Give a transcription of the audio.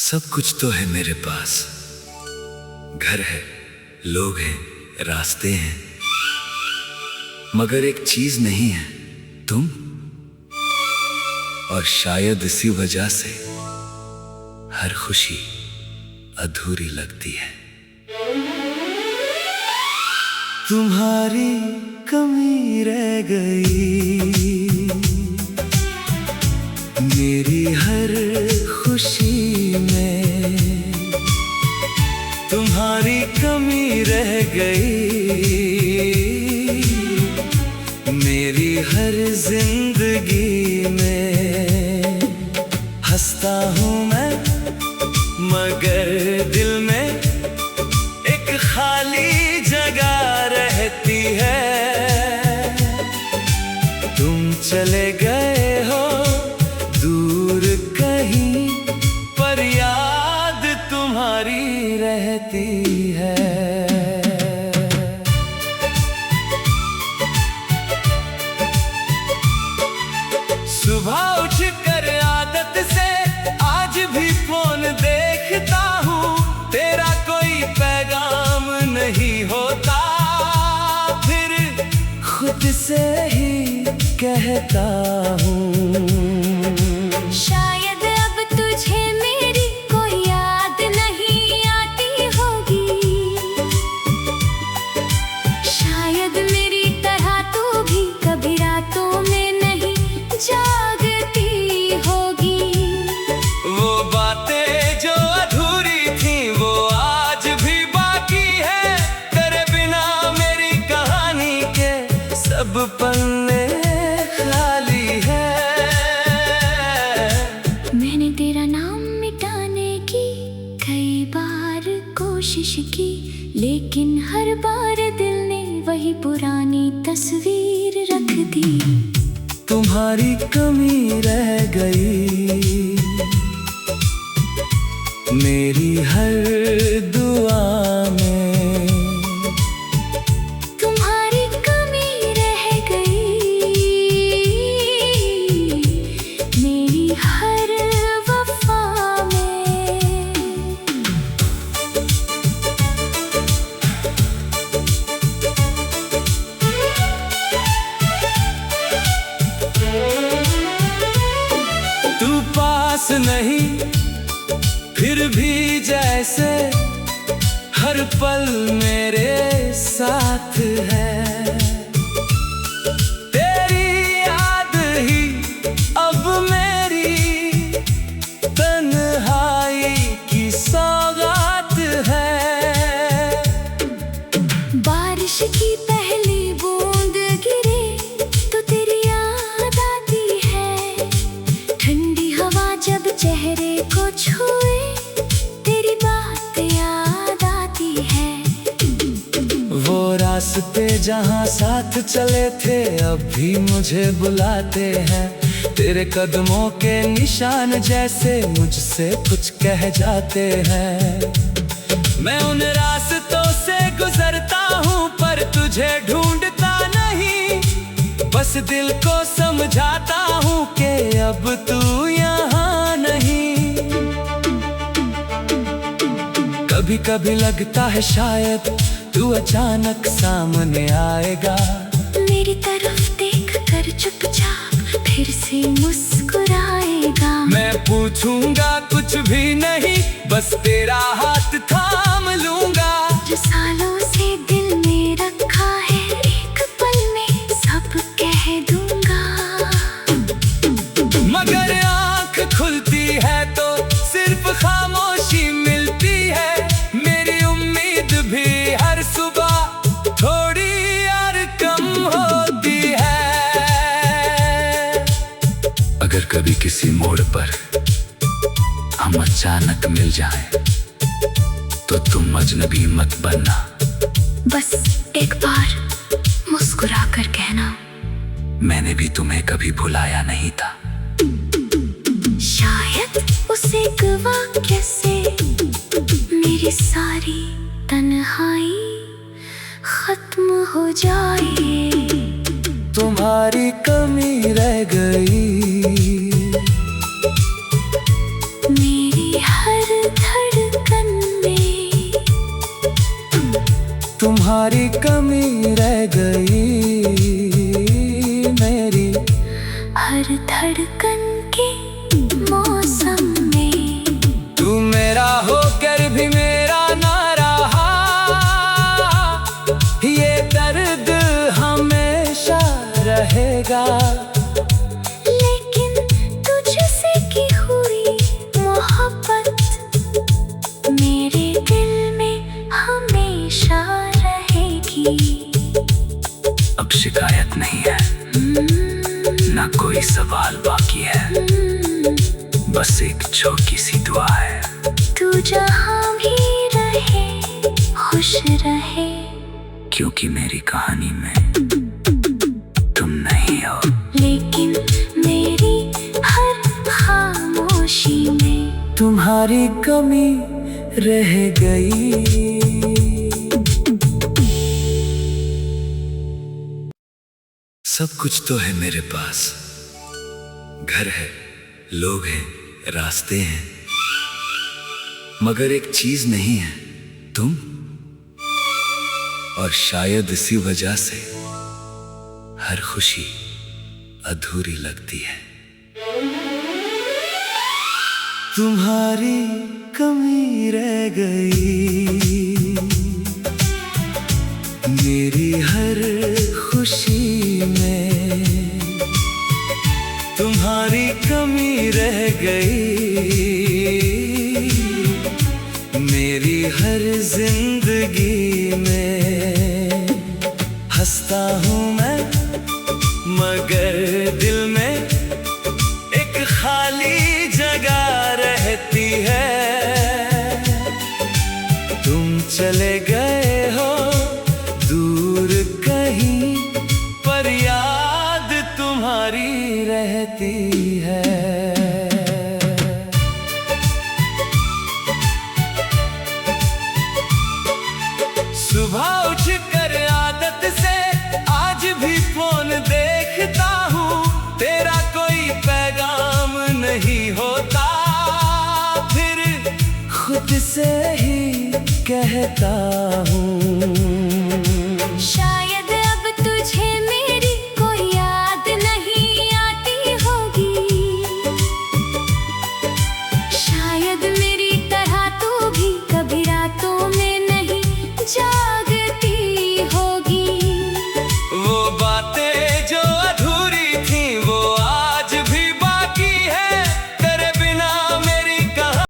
सब कुछ तो है मेरे पास, घर है, लोग हैं, रास्ते हैं, मगर एक चीज नहीं है, तुम। और शायद इसी वजह से हर खुशी अधूरी लगती है। तुम्हारी कमी रह गई मेरी हर खुशी में, तुम्हारी कमी रह गई मेरी हर जिंदगी में। हंसता हूँ मैं मगर दिल में एक खाली जगह रहती है। तुम चले गए हो दूर कहीं, पर याद तुम्हारी रहती है। सुबह उठकर आदत से आज भी फोन देखता हूँ, तेरा कोई पैगाम नहीं होता, फिर खुद से ही कहता हूँ शायद अब तुझे मेरी कोई याद नहीं आती होगी, शायद मेरी तरह तू भी कभी रातों में नहीं जागती होगी। वो बातें जो अधूरी थी वो आज भी बाकी है, तेरे बिना मेरी कहानी के सब पन्ने खाली है। मैंने तेरा नाम मिटाने की कई बार कोशिश की, लेकिन हर बार दिल ने वही पुरानी तस्वीर रख दी। तुम्हारी कमी रह गई मेरी हर दुआ में, तुम्हारी कमी रह गई मेरी हर वफा में। तू पास नहीं फिर भी जैसे हर पल मेरे साथ है। तेरी याद ही अब मेरी तन्हाई की सौगात है। बारिश की पहली बूंद गिरे तो तेरी याद आती है, ठंडी हवा जब चेहरे को छुए तेरी बात याद आती है। वो रास्ते जहाँ साथ चले थे अब भी मुझे बुलाते हैं, तेरे कदमों के निशान जैसे मुझसे कुछ कह जाते हैं। मैं उन रास्तों से गुजरता हूँ पर तुझे ढूंढता नहीं, बस दिल को समझाता हूँ कि अब तू यहाँ नहीं। कभी कभी लगता है शायद तू अचानक सामने आएगा, मेरी तरफ देख कर चुपचाप फिर से मुस्कुराएगा। मैं पूछूंगा कुछ भी नहीं, बस तेरा हाथ थाम लूंगा। जो सालों से दिल में रखा है एक पल में सब कह दूंगा। मगर आँख खुलती है तो सिर्फ खामोशी मिलती है, मेरी उम्मीद भी हर सुबह थोड़ी और कम होती है। अगर कभी किसी मोड़ पर हम अचानक मिल जाएं, तो तुम अजनबी मत बनना, बस एक बार मुस्कुरा कर कहना मैंने भी तुम्हें कभी भुलाया नहीं था। शायद उसे गवा कैसे मेरी सारी तन्हाई खत्म हो जाए। तुम्हारी कमी रह गई मेरी हर तुम्हारी कमी रह गई मेरी हर धड़कन के मौसम में। तू मेरा होकर भी मेरा ना रहा, ये दर्द हमेशा रहेगा। लेकिन तुझसे की हुई मोहब्बत मेरे दिल में हमेशा रहेगी। अब शिकायत नहीं है, ना कोई सवाल बाकी है, बस एक छोटी सी दुआ है। तू जहाँ भी रहे खुश रहे, क्योंकि मेरी कहानी में तुम नहीं हो, लेकिन मेरी हर खामोशी में तुम्हारी कमी रह गई। सब कुछ तो है मेरे पास, घर है, लोग हैं, रास्ते हैं, मगर एक चीज नहीं है, तुम। और शायद इसी वजह से हर खुशी अधूरी लगती है। तुम्हारी कमी रह गई मेरी हर खुशी में, तुम्हारी कमी रह गई मेरी हर जिंदगी में। हंसता हूँ मैं मगर दिल में एक खाली जगह रहती है। तुम चले गए हो दूर कहीं, पर याद तुम्हारी रहती है। सुबह उठकर आदत से आज भी फोन देखता हूँ, तेरा कोई पैगाम नहीं होता, फिर खुद से ही कहता हूँ